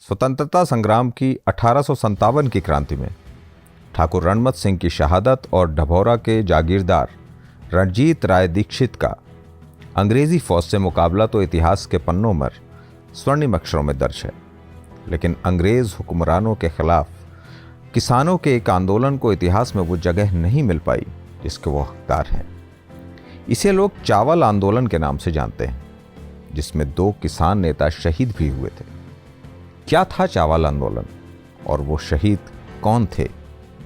स्वतंत्रता संग्राम की 1857 की क्रांति में ठाकुर रणमत सिंह की शहादत और ढभौरा के जागीरदार रणजीत राय दीक्षित का अंग्रेजी फौज से मुकाबला तो इतिहास के पन्नों में स्वर्णिम अक्षरों में दर्ज है, लेकिन अंग्रेज हुक्मरानों के खिलाफ किसानों के एक आंदोलन को इतिहास में वो जगह नहीं मिल पाई जिसके वो हकदार हैं। इसे लोग चावल आंदोलन के नाम से जानते हैं, जिसमें 2 किसान नेता शहीद भी हुए थे। क्या था चावल आंदोलन और वो शहीद कौन थे,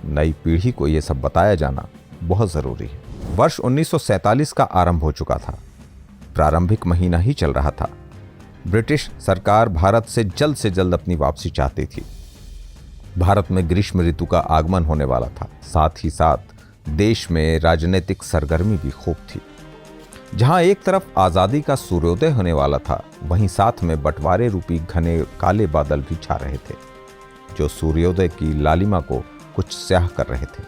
नई पीढ़ी को यह सब बताया जाना बहुत जरूरी है। वर्ष 1947 का आरंभ हो चुका था। प्रारंभिक महीना ही चल रहा था। ब्रिटिश सरकार भारत से जल्द अपनी वापसी चाहती थी। भारत में ग्रीष्म ऋतु का आगमन होने वाला था। साथ ही साथ देश में राजनीतिक सरगर्मी भी खूब थी। जहां एक तरफ आजादी का सूर्योदय होने वाला था, वहीं साथ में बंटवारे रूपी घने काले बादल भी छा रहे थे, जो सूर्योदय की लालिमा को कुछ स्याह कर रहे थे।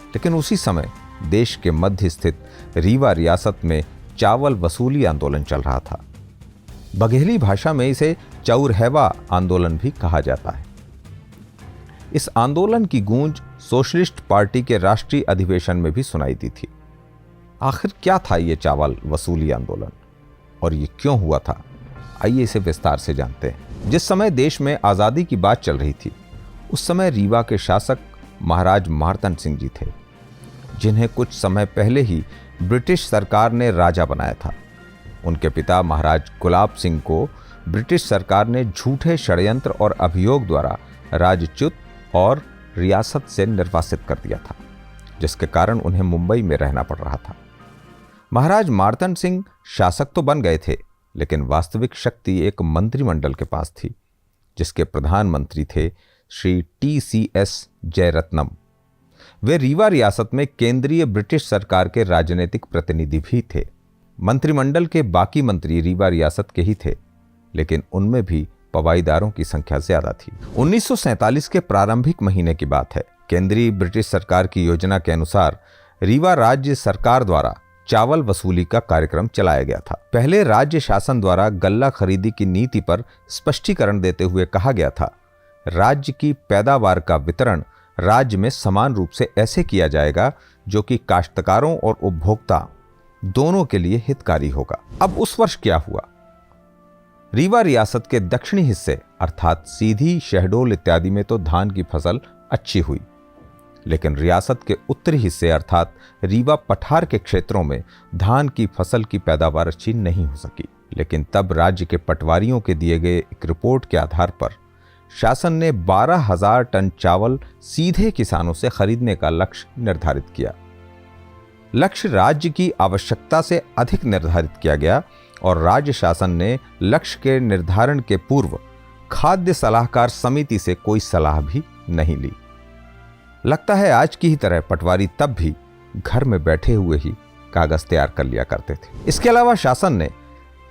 लेकिन उसी समय देश के मध्य स्थित रीवा रियासत में चावल वसूली आंदोलन चल रहा था। बघेली भाषा में इसे चौरहेवा आंदोलन भी कहा जाता है। इस आंदोलन की गूंज सोशलिस्ट पार्टी के राष्ट्रीय अधिवेशन में भी सुनाई दी थी। आखिर क्या था ये चावल वसूली आंदोलन और ये क्यों हुआ था, आइए इसे विस्तार से जानते हैं। जिस समय देश में आजादी की बात चल रही थी, उस समय रीवा के शासक महाराज मार्तंड सिंह जी थे, जिन्हें कुछ समय पहले ही ब्रिटिश सरकार ने राजा बनाया था। उनके पिता महाराज गुलाब सिंह को ब्रिटिश सरकार ने झूठे षड्यंत्र और अभियोग द्वारा राजच्युत और रियासत से निर्वासित कर दिया था, जिसके कारण उन्हें मुंबई में रहना पड़ रहा था। महाराज मार्तंड सिंह शासक तो बन गए थे, लेकिन वास्तविक शक्ति एक मंत्रिमंडल के पास थी, जिसके प्रधानमंत्री थे श्री TCS जयरत्नम। वे रीवा रियासत में केंद्रीय ब्रिटिश सरकार के राजनीतिक प्रतिनिधि भी थे। मंत्रिमंडल के बाकी मंत्री रीवा रियासत के ही थे, लेकिन उनमें भी पवाईदारों की संख्या ज्यादा थी। 1947 के प्रारंभिक महीने की बात है। केंद्रीय ब्रिटिश सरकार की योजना के अनुसार रीवा राज्य सरकार द्वारा चावल वसूली का कार्यक्रम चलाया गया था। पहले राज्य शासन द्वारा गल्ला खरीदी की नीति पर स्पष्टीकरण देते हुए कहा गया था, राज्य की पैदावार का वितरण राज्य में समान रूप से ऐसे किया जाएगा जो कि काश्तकारों और उपभोक्ता दोनों के लिए हितकारी होगा। अब उस वर्ष क्या हुआ? रीवा रियासत के दक्षिणी हिस्से अर्थात सीधी, शहडोल इत्यादि में तो धान की फसल अच्छी हुई, लेकिन रियासत के उत्तरी हिस्से अर्थात रीवा पठार के क्षेत्रों में धान की फसल की पैदावार अच्छी नहीं हो सकी। लेकिन तब राज्य के पटवारियों के दिए गए एक रिपोर्ट के आधार पर शासन ने 12,000 टन चावल सीधे किसानों से खरीदने का लक्ष्य निर्धारित किया। लक्ष्य राज्य की आवश्यकता से अधिक निर्धारित किया गया और राज्य शासन ने लक्ष्य के निर्धारण के पूर्व खाद्य सलाहकार समिति से कोई सलाह भी नहीं ली। लगता है आज की ही तरह पटवारी तब भी घर में बैठे हुए ही कागज तैयार कर लिया करते थे। इसके अलावा शासन ने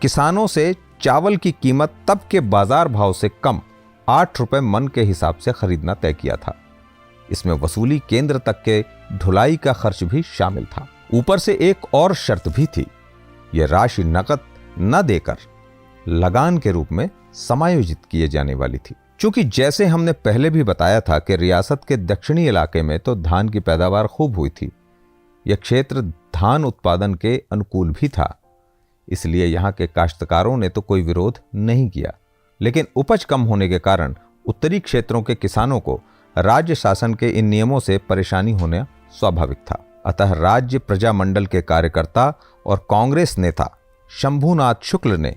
किसानों से चावल की कीमत तब के बाजार भाव से कम 8 रुपए मन के हिसाब से खरीदना तय किया था। इसमें वसूली केंद्र तक के ढुलाई का खर्च भी शामिल था। ऊपर से एक और शर्त भी थी, यह राशि नकद न देकर लगान के रूप में समायोजित किए जाने वाली थी। चूंकि जैसे हमने पहले भी बताया था कि रियासत के दक्षिणी इलाके में तो धान की पैदावार खूब हुई थी, यह क्षेत्र धान उत्पादन के अनुकूल भी था, इसलिए यहाँ के काश्तकारों ने तो कोई विरोध नहीं किया। लेकिन उपज कम होने के कारण उत्तरी क्षेत्रों के किसानों को राज्य शासन के इन नियमों से परेशानी होना स्वाभाविक था। अतः राज्य प्रजामंडल के कार्यकर्ता और कांग्रेस नेता शंभूनाथ शुक्ल ने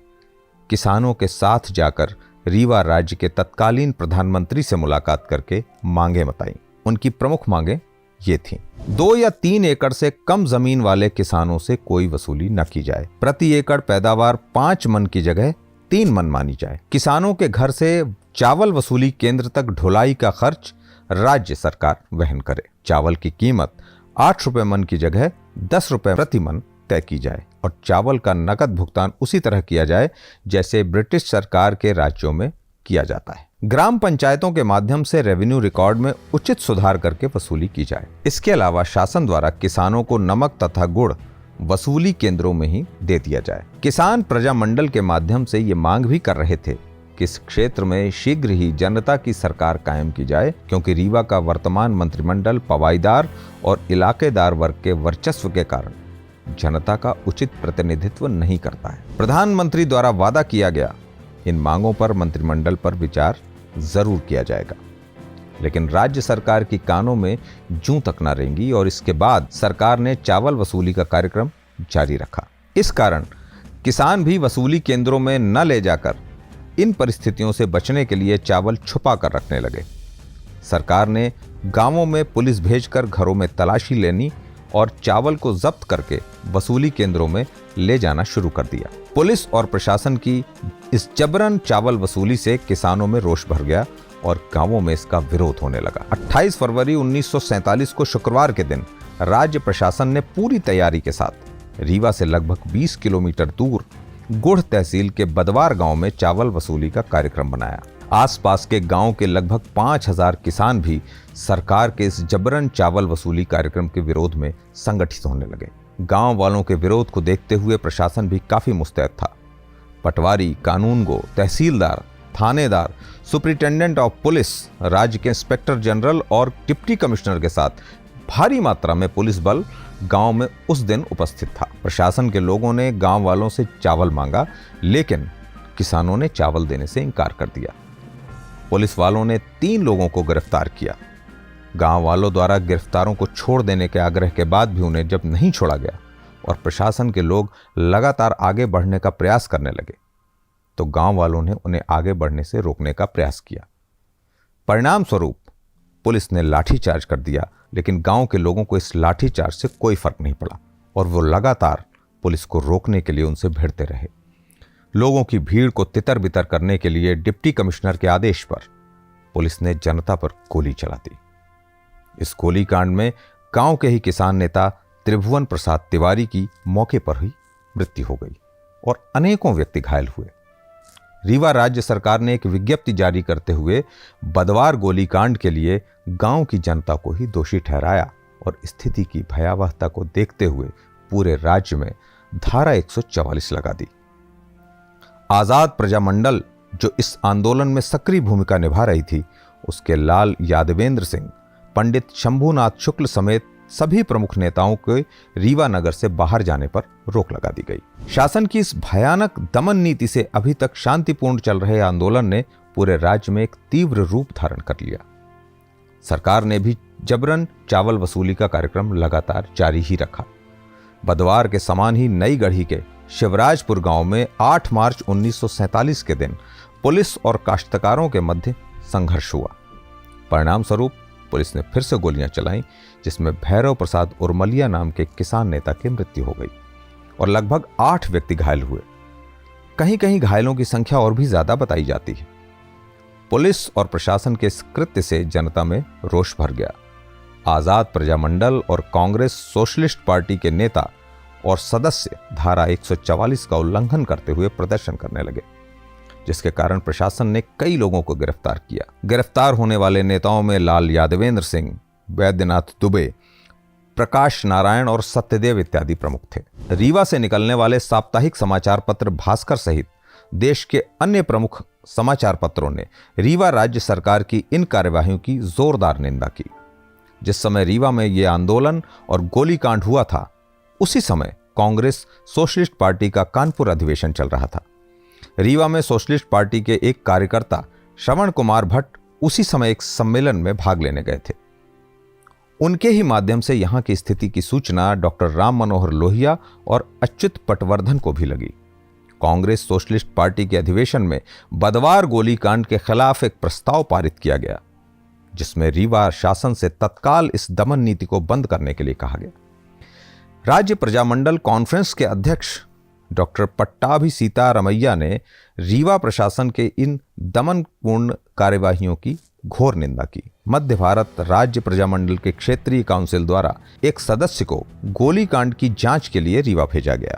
किसानों के साथ जाकर रीवा राज्य के तत्कालीन प्रधानमंत्री से मुलाकात करके मांगे बताई। उनकी प्रमुख मांगे ये थीं, 2 या 3 एकड़ से कम जमीन वाले किसानों से कोई वसूली न की जाए। प्रति एकड़ पैदावार 5 मन की जगह 3 मन मानी जाए। किसानों के घर से चावल वसूली केंद्र तक ढुलाई का खर्च राज्य सरकार वहन करे। चावल की कीमत 8 रुपए मन की जगह 10 रुपए प्रति मन तय की जाए और चावल का नकद भुगतान उसी तरह किया जाए जैसे ब्रिटिश सरकार के राज्यों में किया जाता है। ग्राम पंचायतों के माध्यम से रेवेन्यू रिकॉर्ड में उचित सुधार करके वसूली की जाए। इसके अलावा शासन द्वारा किसानों को नमक तथा गुड़ वसूली केंद्रों में ही दे दिया जाए। किसान प्रजामंडल के माध्यम से ये मांग भी कर रहे थे कि इस क्षेत्र में शीघ्र ही जनता की सरकार कायम की जाए, क्योंकि रीवा का वर्तमान मंत्रिमंडल पवाईदार और इलाकेदार वर्ग के वर्चस्व के कारण जनता का उचित प्रतिनिधित्व नहीं करता है। प्रधानमंत्री द्वारा वादा किया गया इन मांगों पर मंत्रिमंडल पर विचार जरूर किया जाएगा, लेकिन राज्य सरकार की कानों में जूं तक न रेंगी और इसके बाद सरकार ने चावल वसूली का कार्यक्रम जारी रखा। इस कारण किसान भी वसूली केंद्रों में न ले जाकर इन परिस्थितियों से बचने के लिए चावल छुपा कर रखने लगे। सरकार ने गांवों में पुलिस भेजकर घरों में तलाशी लेनी और चावल को जब्त करके वसूली केंद्रों में ले जाना शुरू कर दिया। पुलिस और प्रशासन की इस जबरन चावल वसूली से किसानों में रोष भर गया और गांवों में इसका विरोध होने लगा। 28 फरवरी 1947 को शुक्रवार के दिन राज्य प्रशासन ने पूरी तैयारी के साथ रीवा से लगभग 20 किलोमीटर दूर गुढ़ तहसील के बदवार गांव में चावल वसूली का कार्यक्रम बनाया। आसपास के गांव के लगभग 5000 किसान भी सरकार के इस जबरन चावल वसूली कार्यक्रम के विरोध में संगठित होने लगे। गांव वालों के विरोध को देखते हुए प्रशासन भी काफी मुस्तैद था। पटवारी, कानूनगो, तहसीलदार, थानेदार, सुपरिटेंडेंट ऑफ पुलिस, राज्य के इंस्पेक्टर जनरल और डिप्टी कमिश्नर के साथ भारी मात्रा में पुलिस बल गांव में उस दिन उपस्थित था। प्रशासन के लोगों ने गांव वालों से चावल मांगा, लेकिन किसानों ने चावल देने से इनकार कर दिया। पुलिस वालों ने 3 लोगों को गिरफ्तार किया। गांव वालों द्वारा गिरफ्तारों को छोड़ देने के आग्रह के बाद भी उन्हें जब नहीं छोड़ा गया और प्रशासन के लोग लगातार आगे बढ़ने का प्रयास करने लगे, तो गांव वालों ने उन्हें आगे बढ़ने से रोकने का प्रयास किया। परिणाम स्वरूप पुलिस ने लाठीचार्ज कर दिया, लेकिन गांव के लोगों को इस लाठीचार्ज से कोई फर्क नहीं पड़ा और वो लगातार पुलिस को रोकने के लिए उनसे भिड़ते रहे। लोगों की भीड़ को तितर बितर करने के लिए डिप्टी कमिश्नर के आदेश पर पुलिस ने जनता पर गोली चला दी। इस गोलीकांड में गांव के ही किसान नेता त्रिभुवन प्रसाद तिवारी की मौके पर ही मृत्यु हो गई और अनेकों व्यक्ति घायल हुए। रीवा राज्य सरकार ने एक विज्ञप्ति जारी करते हुए बदवार गोलीकांड के लिए गांव की जनता को ही दोषी ठहराया और स्थिति की भयावहता को देखते हुए पूरे राज्य में धारा 144 लगा दी। आजाद प्रजामंडल, जो इस आंदोलन में सक्रिय भूमिका निभा रही थी, उसके लाल यादवेंद्र सिंह, पंडित शंभुनाथ शुक्ल समेत सभी प्रमुख नेताओं के रीवा नगर से बाहर जाने पर रोक लगा दी गई। शासन की इस भयानक दमन नीति से अभी तक शांतिपूर्ण चल रहे आंदोलन ने पूरे राज्य में एक तीव्र रूप धारण कर लिया। सरकार ने भी जबरन चावल वसूली का कार्यक्रम लगातार जारी ही रखा। बदवार के समान ही नई गढ़ी के शिवराजपुर गांव में 8 मार्च 1947 के दिन पुलिस और काश्तकारों के मध्य संघर्ष हुआ। परिणाम स्वरूप पुलिस ने फिर से गोलियां चलाईं, जिसमें भैरव प्रसाद उर्मलिया नाम के किसान नेता की मृत्यु हो गई और लगभग 8 व्यक्ति घायल हुए। कहीं कहीं घायलों की संख्या और भी ज्यादा बताई जाती है। पुलिस और प्रशासन के इस कृत्य से जनता में रोष भर गया। आजाद प्रजामंडल और कांग्रेस सोशलिस्ट पार्टी के नेता और सदस्य धारा 144 का उल्लंघन करते हुए प्रदर्शन करने लगे, जिसके कारण प्रशासन ने कई लोगों को गिरफ्तार किया। गिरफ्तार होने वाले नेताओं में लाल यादवेंद्र सिंह, वैद्यनाथ दुबे, प्रकाश नारायण और सत्यदेव इत्यादि प्रमुख थे। रीवा से निकलने वाले साप्ताहिक समाचार पत्र भास्कर सहित देश के अन्य प्रमुख समाचार पत्रों ने रीवा राज्य सरकार की इन कार्यवाहियों की जोरदार निंदा की। जिस समय रीवा में यह आंदोलन और गोलीकांड हुआ था, उसी समय कांग्रेस सोशलिस्ट पार्टी का कानपुर अधिवेशन चल रहा था। रीवा में सोशलिस्ट पार्टी के एक कार्यकर्ता श्रवण कुमार भट्ट उसी समय एक सम्मेलन में भाग लेने गए थे। उनके ही माध्यम से यहां की स्थिति की सूचना डॉक्टर राम मनोहर लोहिया और अच्युत पटवर्धन को भी लगी। कांग्रेस सोशलिस्ट पार्टी के अधिवेशन में बदवार गोलीकांड के खिलाफ एक प्रस्ताव पारित किया गया, जिसमें रीवा शासन से तत्काल इस दमन नीति को बंद करने के लिए कहा गया। राज्य प्रजामंडल कॉन्फ्रेंस के अध्यक्ष डॉक्टर पट्टाभी सीतारमैया ने रीवा प्रशासन के इन दमनपूर्ण कार्यवाहियों की घोर निंदा की। मध्य भारत राज्य प्रजामंडल के क्षेत्रीय काउंसिल द्वारा एक सदस्य को गोलीकांड की जांच के लिए रीवा भेजा गया।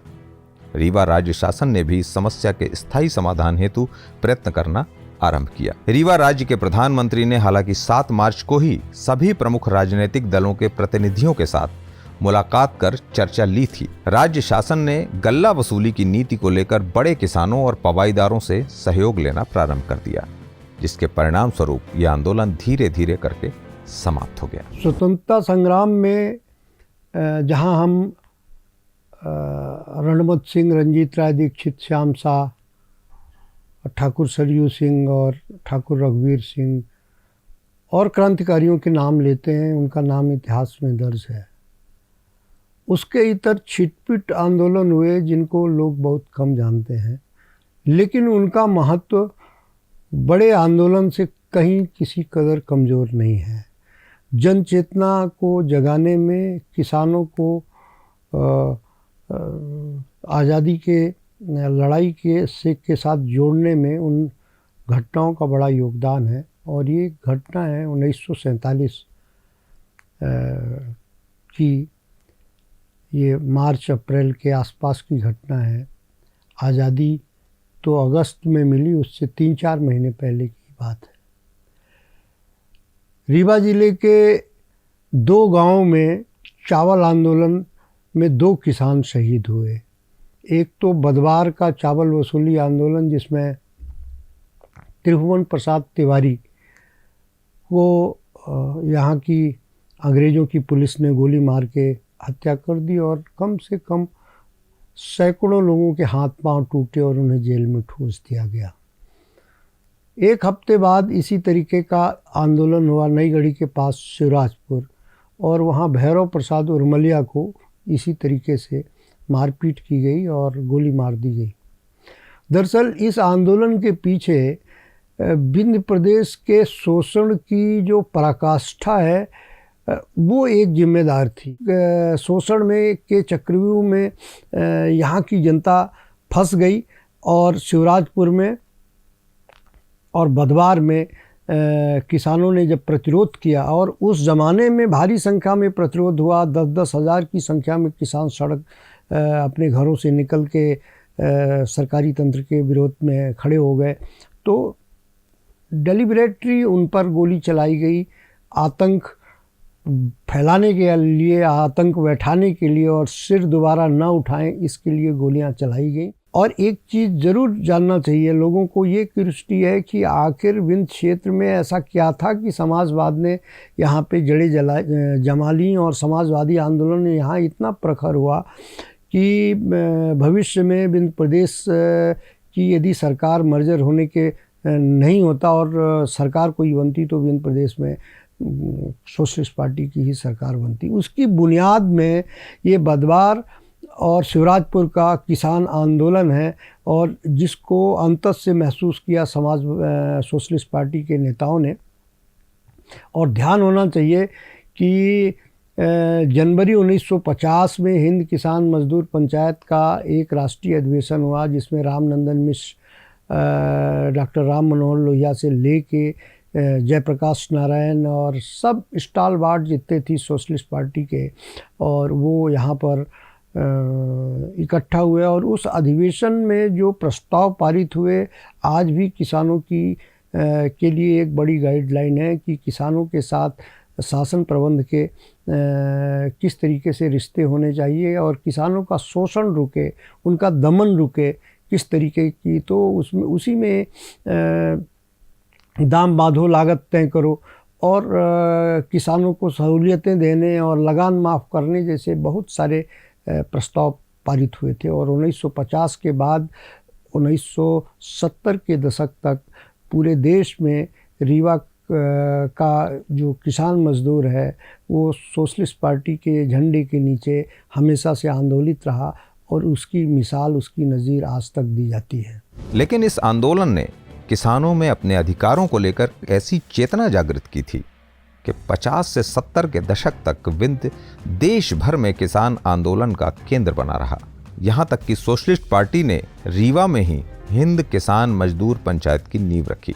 रीवा राज्य शासन ने भी इस समस्या के स्थायी समाधान हेतु प्रयत्न करना आरंभ किया। रीवा राज्य के प्रधानमंत्री ने हालांकि 7 मार्च को ही सभी प्रमुख राजनीतिक दलों के प्रतिनिधियों के साथ मुलाकात कर चर्चा ली थी। राज्य शासन ने गल्ला वसूली की नीति को लेकर बड़े किसानों और पवाईदारों से सहयोग लेना प्रारंभ कर दिया, जिसके परिणाम स्वरूप यह आंदोलन धीरे धीरे करके समाप्त हो गया। स्वतंत्रता संग्राम में जहां हम रणमत सिंह, रंजीत राय दीक्षित, श्याम शाह, ठाकुर सरयू सिंह और ठाकुर रघुवीर सिंह और क्रांतिकारियों के नाम लेते हैं, उनका नाम इतिहास में दर्ज है। उसके इतर छिटपिट आंदोलन हुए जिनको लोग बहुत कम जानते हैं, लेकिन उनका महत्व बड़े आंदोलन से कहीं किसी कदर कमज़ोर नहीं है। जन चेतना को जगाने में, किसानों को आज़ादी के लड़ाई के साथ जोड़ने में उन घटनाओं का बड़ा योगदान है। और ये घटना है 1947 की, ये मार्च अप्रैल के आसपास की घटना है। आज़ादी तो अगस्त में मिली, उससे 3-4 महीने पहले की बात है। रीवा जिले के 2 गांवों में चावल आंदोलन में 2 किसान शहीद हुए। एक तो बदवार का चावल वसूली आंदोलन, जिसमें त्रिभुवन प्रसाद तिवारी को यहाँ की अंग्रेज़ों की पुलिस ने गोली मार के हत्या कर दी और कम से कम सैकड़ों लोगों के हाथ पांव टूटे और उन्हें जेल में ठूस दिया गया। एक हफ्ते बाद इसी तरीके का आंदोलन हुआ नईगढ़ी के पास शिवराजपुर, और वहाँ भैरव प्रसाद उर्मलिया को इसी तरीके से मारपीट की गई और गोली मार दी गई। दरअसल इस आंदोलन के पीछे विंध्य प्रदेश के शोषण की जो पराकाष्ठा है वो एक जिम्मेदार थी। शोषण में के चक्रव्यूह में यहाँ की जनता फंस गई और शिवराजपुर में और बदवार में किसानों ने जब प्रतिरोध किया, और उस ज़माने में भारी संख्या में प्रतिरोध हुआ, 10-10 हज़ार की संख्या में किसान सड़क अपने घरों से निकल के सरकारी तंत्र के विरोध में खड़े हो गए, तो डेलिबरेटली उन पर गोली चलाई गई। आतंक फैलाने के लिए, आतंक बैठाने के लिए और सिर दोबारा न उठाएं इसके लिए गोलियां चलाई गई। और एक चीज़ ज़रूर जानना चाहिए लोगों को, ये क्यूरियोसिटी है कि आखिर विंध्य क्षेत्र में ऐसा क्या था कि समाजवाद ने यहाँ पे जड़ें जमा लीं और समाजवादी आंदोलन यहाँ इतना प्रखर हुआ कि भविष्य में विंध्य प्रदेश की यदि सरकार मर्जर होने के नहीं होता और सरकार कोई बनती तो विंध्य प्रदेश में सोशलिस्ट पार्टी की ही सरकार बनती। उसकी बुनियाद में ये बदवार और शिवराजपुर का किसान आंदोलन है, और जिसको अंतस से महसूस किया सोशलिस्ट पार्टी के नेताओं ने। और ध्यान होना चाहिए कि जनवरी 1950 में हिंद किसान मजदूर पंचायत का एक राष्ट्रीय अधिवेशन हुआ, जिसमें रामनंदन मिश्र, डॉक्टर राम मनोहर लोहिया से लेके जयप्रकाश नारायण और सब स्टालवार्ड जितने थी सोशलिस्ट पार्टी के, और वो यहाँ पर इकट्ठा हुए। और उस अधिवेशन में जो प्रस्ताव पारित हुए आज भी किसानों की के लिए एक बड़ी गाइडलाइन है कि किसानों के साथ शासन प्रबंध के किस तरीके से रिश्ते होने चाहिए और किसानों का शोषण रुके, उनका दमन रुके किस तरीके की। तो उसमें उसी में दाम बांधो, लागत तय करो और किसानों को सहूलियतें देने और लगान माफ़ करने जैसे बहुत सारे प्रस्ताव पारित हुए थे। और 1950 के बाद 1970 के दशक तक पूरे देश में रीवा का जो किसान मजदूर है वो सोशलिस्ट पार्टी के झंडे के नीचे हमेशा से आंदोलित रहा, और उसकी मिसाल, उसकी नज़ीर आज तक दी जाती है। लेकिन इस आंदोलन ने किसानों में अपने अधिकारों को लेकर ऐसी चेतना जागृत की थी कि 50 से 70 के दशक तक विंध्य देश भर में किसान आंदोलन का केंद्र बना रहा। यहाँ तक कि सोशलिस्ट पार्टी ने रीवा में ही हिंद किसान मजदूर पंचायत की नींव रखी,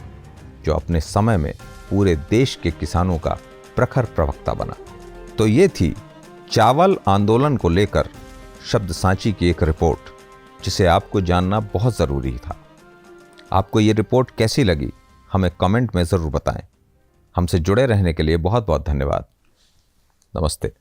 जो अपने समय में पूरे देश के किसानों का प्रखर प्रवक्ता बना। तो ये थी चावल आंदोलन को लेकर शब्द सांची की एक रिपोर्ट, जिसे आपको जानना बहुत ज़रूरी था। आपको ये रिपोर्ट कैसी लगी हमें कमेंट में ज़रूर बताएं। हमसे जुड़े रहने के लिए बहुत बहुत धन्यवाद। नमस्ते।